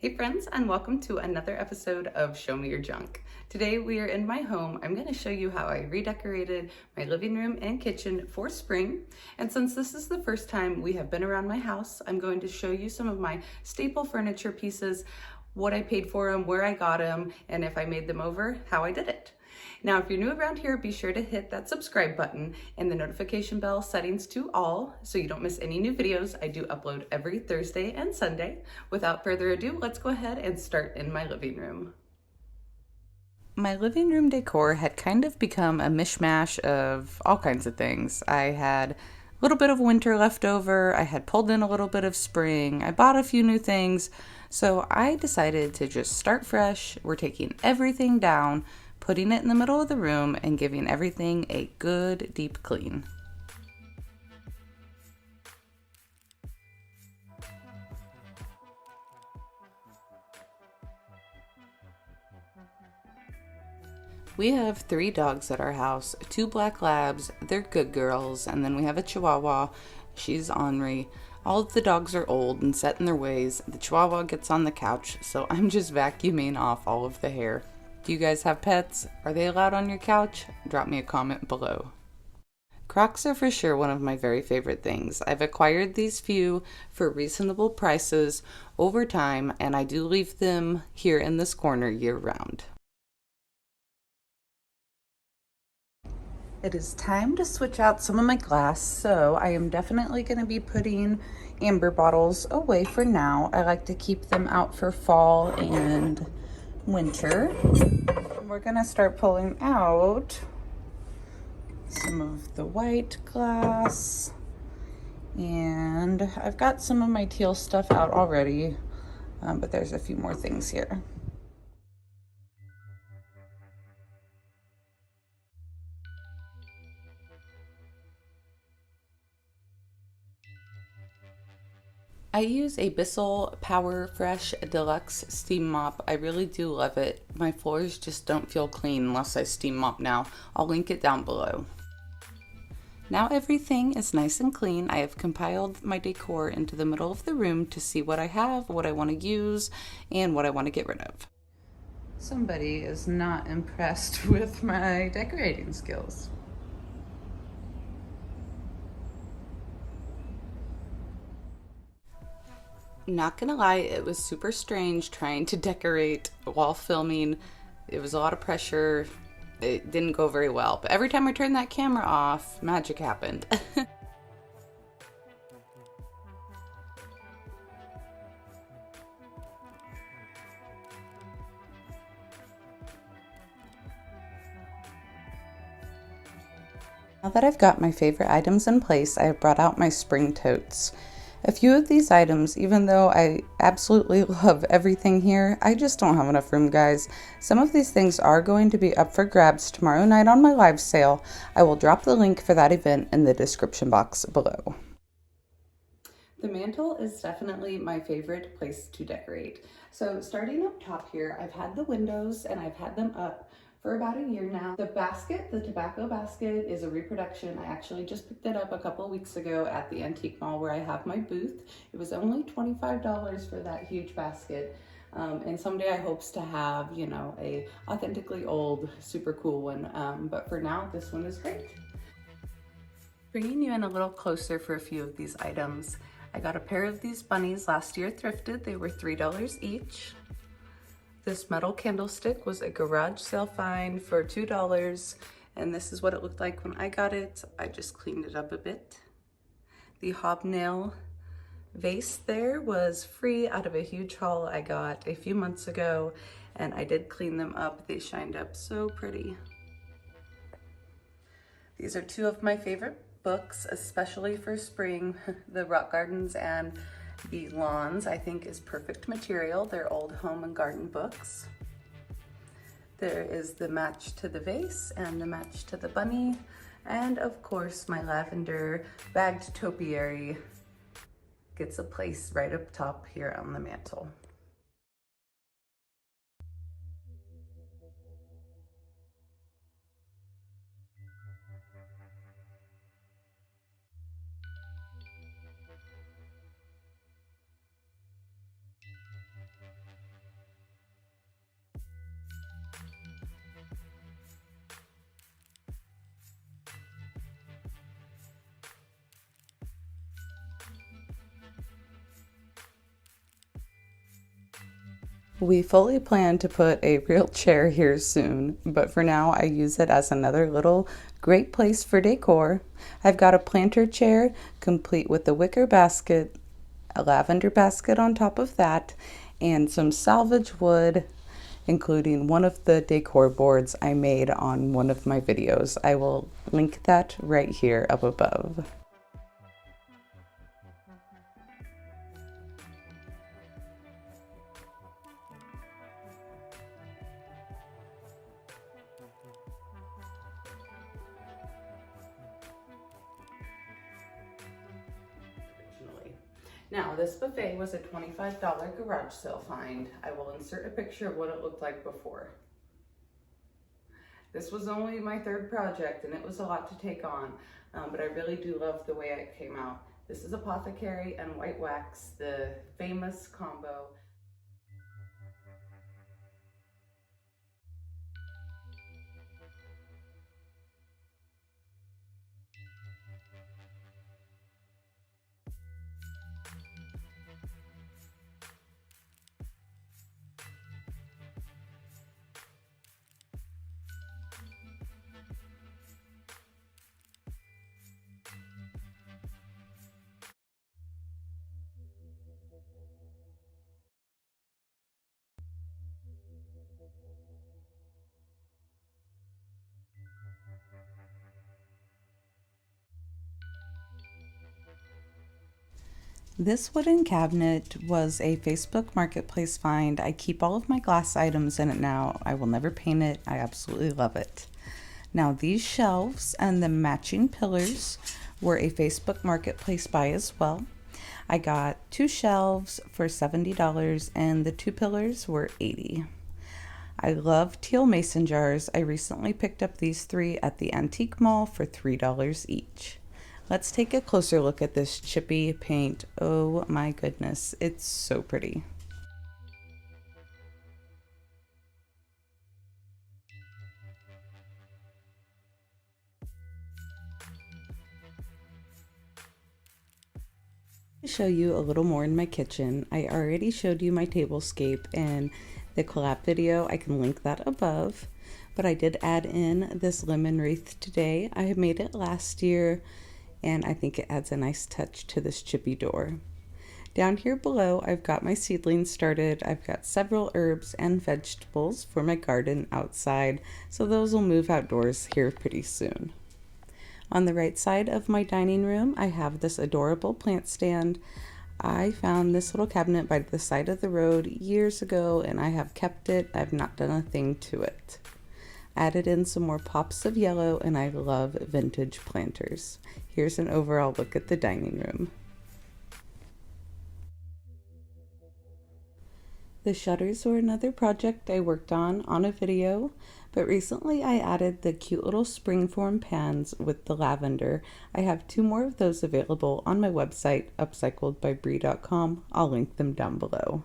Hey friends, and welcome to another episode of Show Me Your Junk. Today we are in my home. I'm going to show you how I redecorated my living room and kitchen for spring. And since this is the first time we have been around my house, I'm going to show you some of my staple furniture pieces, what I paid for them, where I got them, and if I made them over, how I did it. Now, if you're new around here, be sure to hit that subscribe button and the notification bell settings to all so you don't miss any new videos. I do upload every Thursday and Sunday. Without further ado, let's go ahead and start in my living room. My living room decor had kind of become a mishmash of all kinds of things. I had a little bit of winter left over. I had pulled in a little bit of spring. I bought a few new things. So I decided to just start fresh. We're taking everything down, putting it in the middle of the room, and giving everything a good deep clean. We have 3 dogs at our house, 2 black labs, they're good girls, and then we have a chihuahua, she's ornery. All of the dogs are old and set in their ways. The chihuahua gets on the couch, so I'm just vacuuming off all of the hair. Do you guys have pets? Are they allowed on your couch? Drop me a comment below. Crocs are for sure one of my very favorite things. I've acquired these few for reasonable prices over time, and I do leave them here in this corner year round. It is time to switch out some of my glass, so I am definitely going to be putting amber bottles away for now. I like to keep them out for fall and winter. We're going to start pulling out some of the white glass, and I've got some of my teal stuff out already, but there's a few more things here. I use a Bissell Power Fresh Deluxe Steam Mop. I really do love it. My floors just don't feel clean unless I steam mop now. I'll link it down below. Now everything is nice and clean. I have compiled my decor into the middle of the room to see what I have, what I want to use, and what I want to get rid of. Somebody is not impressed with my decorating skills. Not gonna lie, it was super strange trying to decorate while filming. It was a lot of pressure. It didn't go very well, but every time I turned that camera off, magic happened. Now that I've got my favorite items in place, I have brought out my spring totes. A few of these items, even though I absolutely love everything here, I just don't have enough room, guys. Some of these things are going to be up for grabs tomorrow night on my live sale. I will drop the link for that event in the description box below. The mantle is definitely my favorite place to decorate. So starting up top here, I've had the windows and I've had them up for about a year now. The basket, the tobacco basket, is a reproduction. I actually just picked it up a couple weeks ago at the antique mall where I have my booth. It was only $25 for that huge basket. And someday I hopes to have, you know, a authentically old, super cool one. But for now, this one is great. Bringing you in a little closer for a few of these items. I got a pair of these bunnies last year thrifted. They were $3 each. This metal candlestick was a garage sale find for $2, and this is what it looked like when I got it. I just cleaned it up a bit. The hobnail vase there was free out of a huge haul I got a few months ago, and I did clean them up. They shined up so pretty. These are 2 of my favorite books, especially for spring. The Rock Gardens and the Lawns, I think, is perfect material. They're old home and garden books. There is the match to the vase and the match to the bunny. And of course, my lavender bagged topiary gets a place right up top here on the mantle. We fully plan to put a real chair here soon, but for now I use it as another little great place for decor. I've got a planter chair complete with a wicker basket, a lavender basket on top of that, and some salvage wood, including one of the decor boards I made on one of my videos. I will link that right here up above. Now, this buffet was a $25 garage sale find. I will insert a picture of what it looked like before. This was only my third project and it was a lot to take on, but I really do love the way it came out. This is Apothecary and white wax, the famous combo. This wooden cabinet was a Facebook Marketplace find. I keep all of my glass items in it now. I will never paint it. I absolutely love it. Now these shelves and the matching pillars were a Facebook Marketplace buy as well. I got 2 shelves for $70 and the 2 pillars were $80. I love teal mason jars. I recently picked up these 3 at the antique mall for $3 each. Let's take a closer look at this chippy paint. Oh my goodness, it's so pretty. To show you a little more in my kitchen, I already showed you my tablescape and the collab video. I can link that above, but I did add in this lemon wreath today. I had made it last year and I think it adds a nice touch to this chippy door. Down here below, I've got my seedlings started. I've got several herbs and vegetables for my garden outside, so those will move outdoors here pretty soon. On the right side of my dining room, I have this adorable plant stand. I found this little cabinet by the side of the road years ago and I have kept it. I've not done a thing to it. Added in some more pops of yellow and I love vintage planters. Here's an overall look at the dining room. The shutters were another project I worked on a video, but recently I added the cute little springform pans with the lavender. I have 2 more of those available on my website, upcycledbybri.com. I'll link them down below.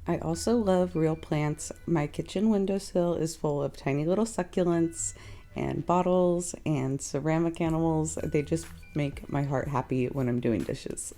I also love real plants. My kitchen windowsill is full of tiny little succulents and bottles and ceramic animals. They just make my heart happy when I'm doing dishes.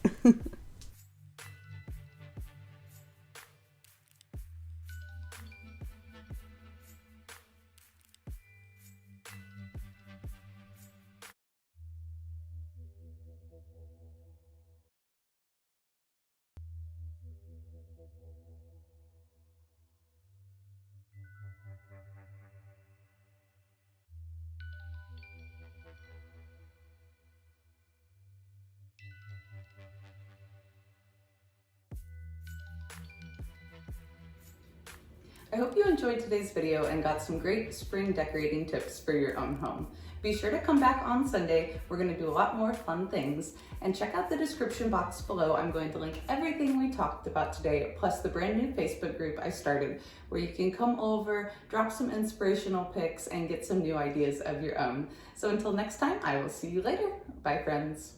I hope you enjoyed today's video and got some great spring decorating tips for your own home. Be sure to come back on Sunday. We're going to do a lot more fun things. And check out the description box below. I'm going to link everything we talked about today, plus the brand new Facebook group I started, where you can come over, drop some inspirational pics, and get some new ideas of your own. So until next time, I will see you later. Bye, friends.